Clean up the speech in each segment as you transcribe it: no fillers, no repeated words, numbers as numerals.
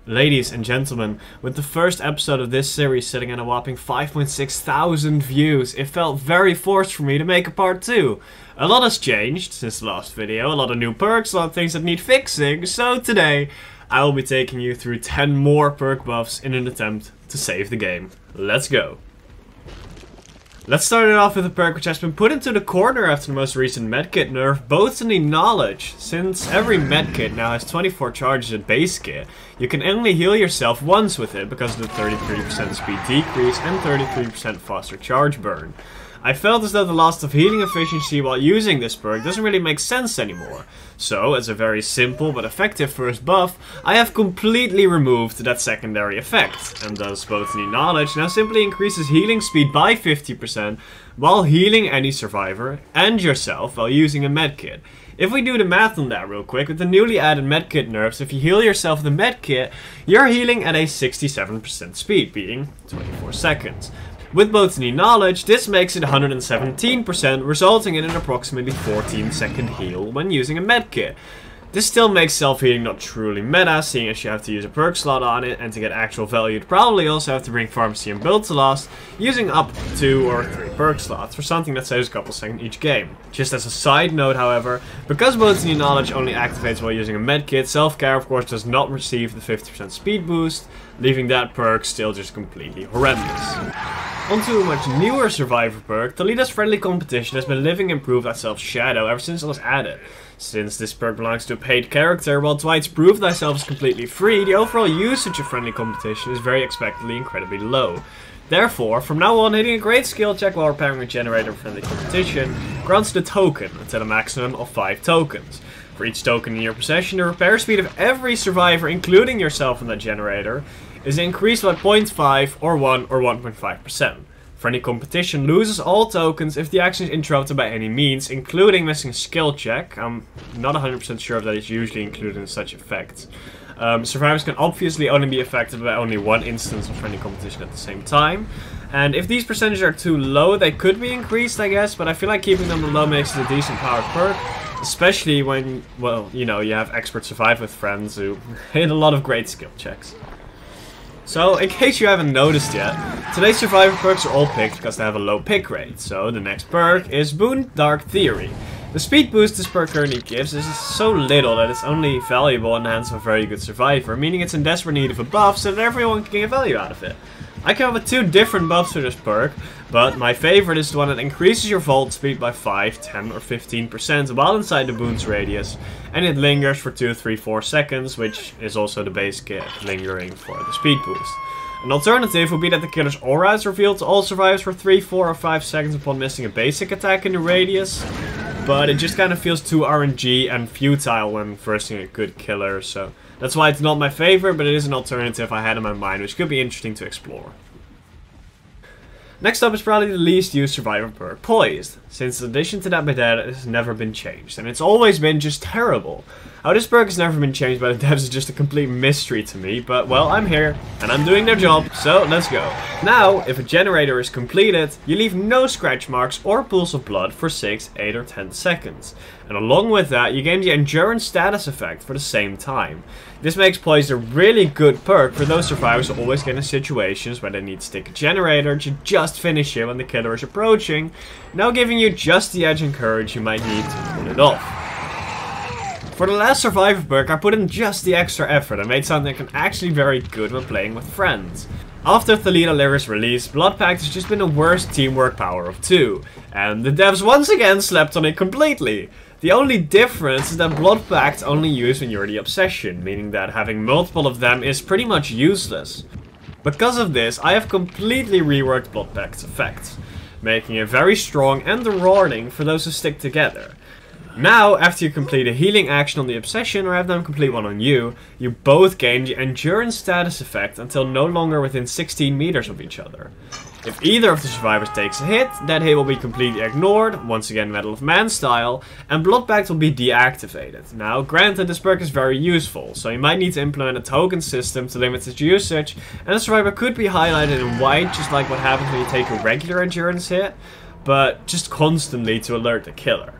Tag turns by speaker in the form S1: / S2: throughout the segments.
S1: Ladies and gentlemen, with the first episode of this series sitting at a whopping 5.6 thousand views, it felt very forced for me to make a part 2. A lot has changed since the last video, a lot of new perks, a lot of things that need fixing, so today I will be taking you through 10 more perk buffs in an attempt to save the game. Let's go! Let's start it off with a perk which has been put into the corner after the most recent medkit nerf, Botany Knowledge. Since every medkit now has 24 charges at base kit, you can only heal yourself once with it because of the 33% speed decrease and 33% faster charge burn. I felt as though the loss of healing efficiency while using this perk doesn't really make sense anymore. So, as a very simple but effective first buff, I have completely removed that secondary effect, and thus Botany Knowledge now simply increases healing speed by 50% while healing any survivor and yourself while using a medkit. If we do the math on that real quick, with the newly added medkit nerfs, if you heal yourself with a medkit, you're healing at a 67% speed, being 24 seconds. With Botany Knowledge, this makes it 117%, resulting in an approximately 14-second heal when using a medkit. This still makes self-healing not truly meta, seeing as you have to use a perk slot on it, and to get actual value you'd probably also have to bring Pharmacy and Build to last, using up 2 or 3 perk slots for something that saves a couple seconds each game. Just as a side note, however, because Botany Knowledge only activates while using a medkit, Self-Care of course does not receive the 50% speed boost, leaving that perk still just completely horrendous. Onto a much newer survivor perk, Toledo's Friendly Competition has been living and Prove Thyself's shadow ever since it was added. Since this perk belongs to a paid character, while Dwight's Prove Thyself is completely free, the overall usage of Friendly Competition is very expectedly incredibly low. Therefore, from now on, hitting a great skill check while repairing a generator of Friendly Competition grants the token until a maximum of 5 tokens. For each token in your possession, the repair speed of every survivor, including yourself in that generator, is increased by 0.5 or 1 or 1.5%. Friendly Competition loses all tokens if the action is interrupted by any means, including missing a skill check. I'm not 100% sure if that is usually included in such effects. Survivors can obviously only be affected by only one instance of Friendly Competition at the same time. And if these percentages are too low, they could be increased, I guess, but I feel like keeping them low makes it a decent powered perk. Especially when, well, you know, you have expert survive with friends who hit a lot of great skill checks. So, in case you haven't noticed yet, today's survivor perks are all picked because they have a low pick rate. So, the next perk is Boon Dark Theory. The speed boost this perk currently gives is so little that it's only valuable in the hands of a very good survivor, meaning it's in desperate need of a buff so that everyone can get value out of it. I come up with 2 different buffs for this perk, but my favorite is the one that increases your vault speed by 5, 10 or 15% while inside the boon's radius, and it lingers for 2, 3, 4 seconds, which is also the base kit lingering for the speed boost. An alternative would be that the killer's aura is revealed to all survivors for 3, 4 or 5 seconds upon missing a basic attack in the radius, but it just kind of feels too RNG and futile when versing a good killer, so that's why it's not my favorite, but it is an alternative I had in my mind, which could be interesting to explore. Next up is probably the least used survivor perk, Poised. Since the addition to that by dead, it has never been changed, and it's always been just terrible. How this perk has never been changed by the devs is just a complete mystery to me, but well, I'm here, and I'm doing their job, so let's go. Now, if a generator is completed, you leave no scratch marks or pools of blood for 6, 8 or 10 seconds. And along with that, you gain the endurance status effect for the same time. This makes Poised a really good perk for those survivors who always get in situations where they need to stick a generator to just finish it when the killer is approaching, now giving you just the edge and courage you might need to pull it off. For the last survivor perk, I put in just the extra effort and made something that can actually be very good when playing with friends. After Toledo Lyra's release, Blood Pact has just been the worst teamwork power of 2, and the devs once again slept on it completely. The only difference is that Blood Pact only used when you're the Obsession, meaning that having multiple of them is pretty much useless. Because of this, I have completely reworked Blood Pact's effects, making it very strong and rewarding for those who stick together. Now, after you complete a healing action on the Obsession or have them complete one on you, you both gain the endurance status effect until no longer within 16 meters of each other. If either of the survivors takes a hit, that hit will be completely ignored, once again Medal of Man style, and Blood Pact will be deactivated. Now, granted, this perk is very useful, so you might need to implement a token system to limit its usage, and the survivor could be highlighted in white, just like what happens when you take a regular endurance hit, but just constantly to alert the killer.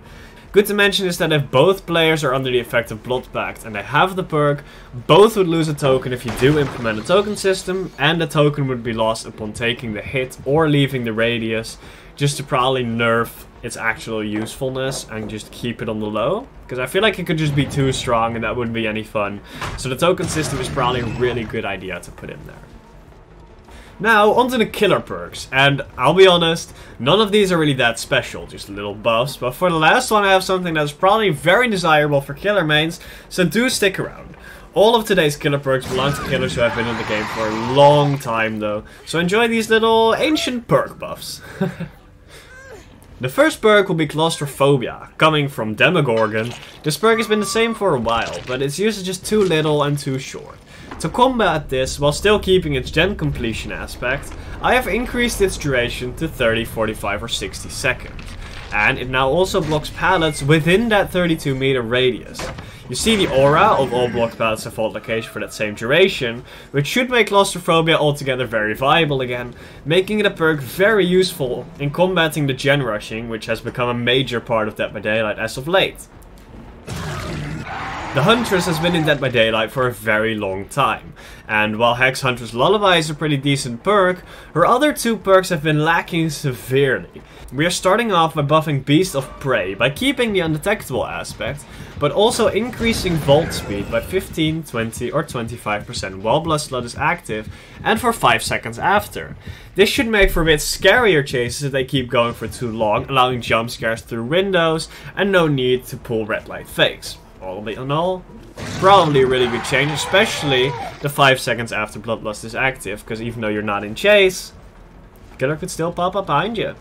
S1: Good to mention is that if both players are under the effect of Blood Pact and they have the perk, both would lose a token if you do implement a token system, and the token would be lost upon taking the hit or leaving the radius, just to probably nerf its actual usefulness and just keep it on the low. Because I feel like it could just be too strong and that wouldn't be any fun. So the token system is probably a really good idea to put in there. Now, onto the killer perks, and I'll be honest, none of these are really that special, just little buffs, but for the last one I have something that's probably very desirable for killer mains, so do stick around. All of today's killer perks belong to killers who have been in the game for a long time though, so enjoy these little ancient perk buffs. The first perk will be Claustrophobia, coming from Demogorgon. This perk has been the same for a while, but its use is just too little and too short. To combat this, while still keeping its gen completion aspect, I have increased its duration to 30, 45 or 60 seconds. And it now also blocks pallets within that 32 meter radius. You see the aura of all blocked pallets default location for that same duration, which should make Claustrophobia altogether very viable again, making it a perk very useful in combating the gen rushing, which has become a major part of Dead by Daylight as of late. The Huntress has been in Dead by Daylight for a very long time, and while Hex Huntress Lullaby is a pretty decent perk, her other two perks have been lacking severely. We are starting off by buffing Beast of Prey by keeping the undetectable aspect, but also increasing vault speed by 15, 20 or 25% while Bloodslot is active and for 5 seconds after. This should make for a bit scarier chases if they keep going for too long, allowing jump scares through windows and no need to pull red light fakes. All in all, probably a really good change, especially the 5 seconds after Bloodlust is active, because even though you're not in chase, the killer could still pop up behind you.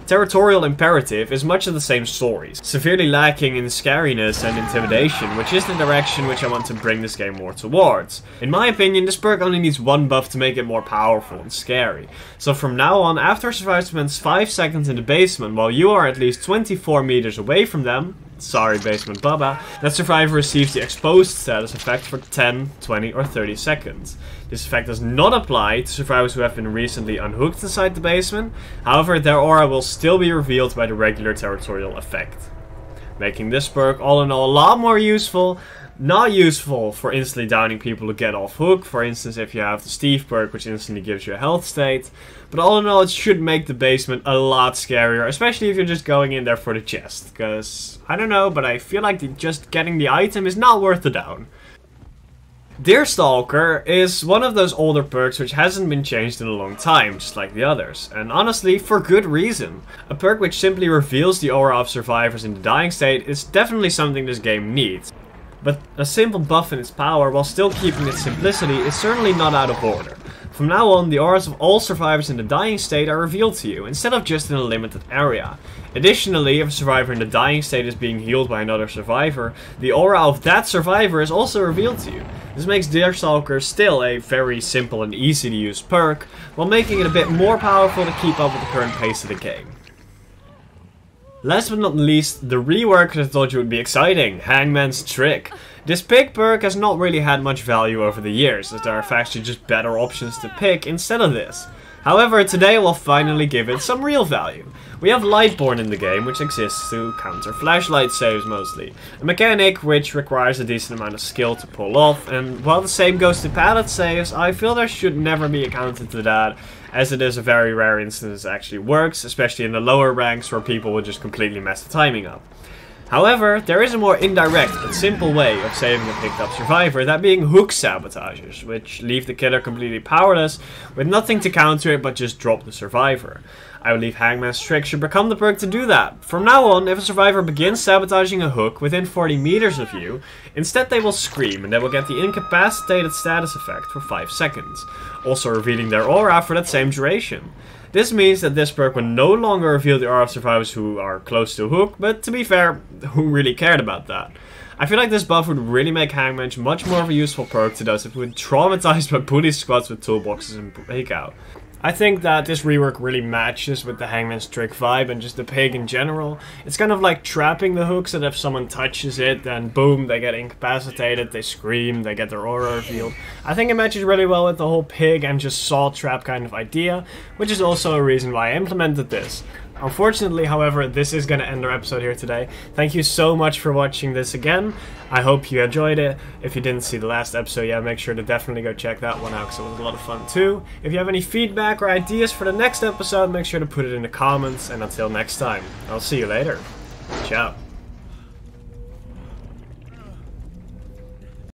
S1: Territorial Imperative is much of the same story, severely lacking in scariness and intimidation, which is the direction which I want to bring this game more towards. In my opinion, this perk only needs one buff to make it more powerful and scary. So from now on, after a survivor spends 5 seconds in the basement while you are at least 24 meters away from them, sorry Basement Bubba, that survivor receives the exposed status effect for 10, 20 or 30 seconds. This effect does not apply to survivors who have been recently unhooked inside the basement, however their aura will still be revealed by the regular territorial effect. Making this perk all in all a lot more useful. Not useful for instantly downing people to get off hook, for instance if you have the Steve perk which instantly gives you a health state, but all in all it should make the basement a lot scarier, especially if you're just going in there for the chest, because I don't know, but I feel like just getting the item is not worth the down. Deerstalker is one of those older perks which hasn't been changed in a long time, just like the others, and honestly for good reason. A perk which simply reveals the aura of survivors in the dying state is definitely something this game needs. But a simple buff in its power while still keeping its simplicity is certainly not out of order. From now on, the auras of all survivors in the dying state are revealed to you, instead of just in a limited area. Additionally, if a survivor in the dying state is being healed by another survivor, the aura of that survivor is also revealed to you. This makes Deerstalker still a very simple and easy to use perk, while making it a bit more powerful to keep up with the current pace of the game. Last but not least, the Reworkers I thought you would be exciting, Hangman's Trick. This pick perk has not really had much value over the years, as there are actually just better options to pick instead of this. However, today we'll finally give it some real value. We have Lightborn in the game, which exists to counter flashlight saves mostly. A mechanic which requires a decent amount of skill to pull off, and while the same goes to pallet saves, I feel there should never be accounted to that, as it is a very rare instance it actually works, especially in the lower ranks where people would just completely mess the timing up. However, there is a more indirect but simple way of saving a picked up survivor, that being hook sabotages, which leave the killer completely powerless with nothing to counter it but just drop the survivor. I believe Hangman's Trick should become the perk to do that. From now on, if a survivor begins sabotaging a hook within 40 meters of you, instead they will scream and they will get the incapacitated status effect for 5 seconds, also revealing their aura for that same duration. This means that this perk will no longer reveal the aura of survivors who are close to hook, but to be fair, who really cared about that? I feel like this buff would really make Hangman much more of a useful perk to those who have been traumatized by bully squads with toolboxes and breakout. I think that this rework really matches with the Hangman's Trick vibe and just the pig in general. It's kind of like trapping the hooks, that if someone touches it, then boom, they get incapacitated, they scream, they get their aura revealed. I think it matches really well with the whole pig and just saw trap kind of idea, which is also a reason why I implemented this. Unfortunately, however, this is going to end our episode here today. Thank you so much for watching this again. I hope you enjoyed it. If you didn't see the last episode yet, make sure to definitely go check that one out because it was a lot of fun too. If you have any feedback or ideas for the next episode, make sure to put it in the comments. And until next time, I'll see you later. Ciao.